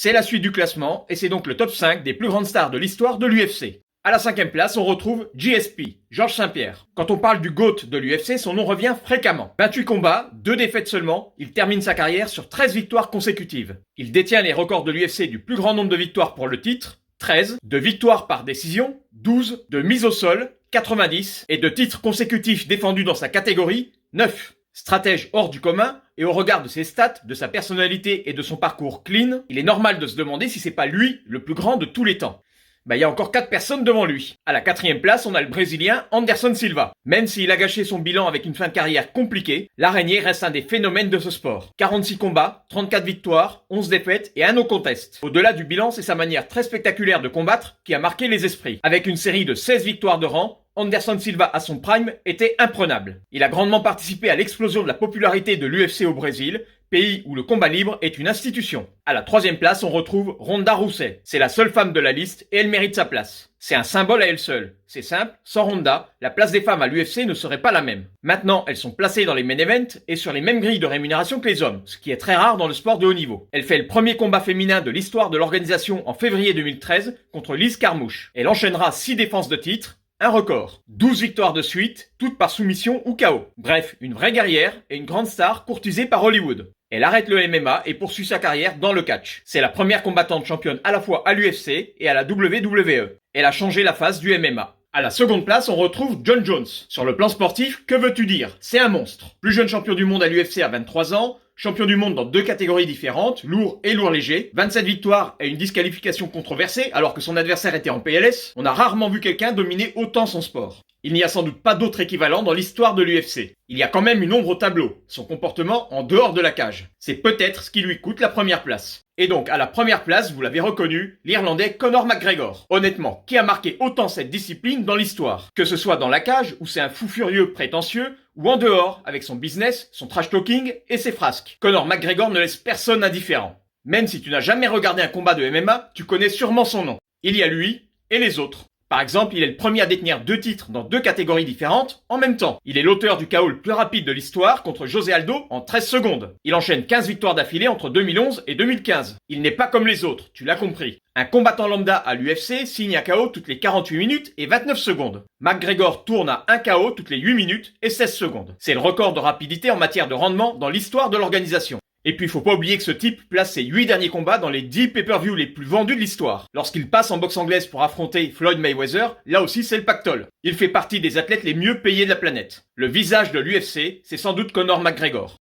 C'est la suite du classement et c'est donc le top 5 des plus grandes stars de l'histoire de l'UFC. À la 5e place, on retrouve GSP, Georges Saint-Pierre. Quand on parle du GOAT de l'UFC, son nom revient fréquemment. 28 combats, 2 défaites seulement, il termine sa carrière sur 13 victoires consécutives. Il détient les records de l'UFC du plus grand nombre de victoires pour le titre, 13, de victoires par décision, 12, de mise au sol, 90, et de titres consécutifs défendus dans sa catégorie, 9. Stratège hors du commun, et au regard de ses stats, de sa personnalité et de son parcours clean, il est normal de se demander si c'est pas lui le plus grand de tous les temps. Il y a encore 4 personnes devant lui. À la 4e place, on a le Brésilien Anderson Silva. Même s'il a gâché son bilan avec une fin de carrière compliquée, l'araignée reste un des phénomènes de ce sport. 46 combats, 34 victoires, 11 défaites et un no contest. Au-delà du bilan, c'est sa manière très spectaculaire de combattre qui a marqué les esprits. Avec une série de 16 victoires de rang, Anderson Silva à son prime était imprenable. Il a grandement participé à l'explosion de la popularité de l'UFC au Brésil, pays où le combat libre est une institution. À la 3e place, on retrouve Ronda Rousey. C'est la seule femme de la liste et elle mérite sa place. C'est un symbole à elle seule. C'est simple, sans Ronda, la place des femmes à l'UFC ne serait pas la même. Maintenant, elles sont placées dans les main events et sur les mêmes grilles de rémunération que les hommes, ce qui est très rare dans le sport de haut niveau. Elle fait le premier combat féminin de l'histoire de l'organisation en février 2013 contre Liz Carmouche. Elle enchaînera 6 défenses de titre, un record. 12 victoires de suite, toutes par soumission ou KO. Bref, une vraie guerrière et une grande star courtisée par Hollywood. Elle arrête le MMA et poursuit sa carrière dans le catch. C'est la première combattante championne à la fois à l'UFC et à la WWE. Elle a changé la face du MMA. À la 2e place, on retrouve Jon Jones. Sur le plan sportif, que veux-tu dire? C'est un monstre. Plus jeune champion du monde à l'UFC à 23 ans, champion du monde dans 2 catégories différentes, lourd et lourd léger, 27 victoires et une disqualification controversée alors que son adversaire était en PLS, on a rarement vu quelqu'un dominer autant son sport. Il n'y a sans doute pas d'autre équivalent dans l'histoire de l'UFC. Il y a quand même une ombre au tableau, son comportement en dehors de la cage. C'est peut-être ce qui lui coûte la première place. Et donc, à la première place, vous l'avez reconnu, l'Irlandais Conor McGregor. Honnêtement, qui a marqué autant cette discipline dans l'histoire? Que ce soit dans la cage, où c'est un fou furieux prétentieux, ou en dehors, avec son business, son trash talking et ses frasques. Conor McGregor ne laisse personne indifférent. Même si tu n'as jamais regardé un combat de MMA, tu connais sûrement son nom. Il y a lui et les autres. Par exemple, il est le premier à détenir 2 titres dans 2 catégories différentes en même temps. Il est l'auteur du KO le plus rapide de l'histoire contre José Aldo en 13 secondes. Il enchaîne 15 victoires d'affilée entre 2011 et 2015. Il n'est pas comme les autres, tu l'as compris. Un combattant lambda à l'UFC signe un KO toutes les 48 minutes et 29 secondes. McGregor tourne à un KO toutes les 8 minutes et 16 secondes. C'est le record de rapidité en matière de rendement dans l'histoire de l'organisation. Et puis faut pas oublier que ce type place ses 8 derniers combats dans les 10 pay-per-view les plus vendus de l'histoire. Lorsqu'il passe en boxe anglaise pour affronter Floyd Mayweather, là aussi c'est le pactole. Il fait partie des athlètes les mieux payés de la planète. Le visage de l'UFC, c'est sans doute Conor McGregor.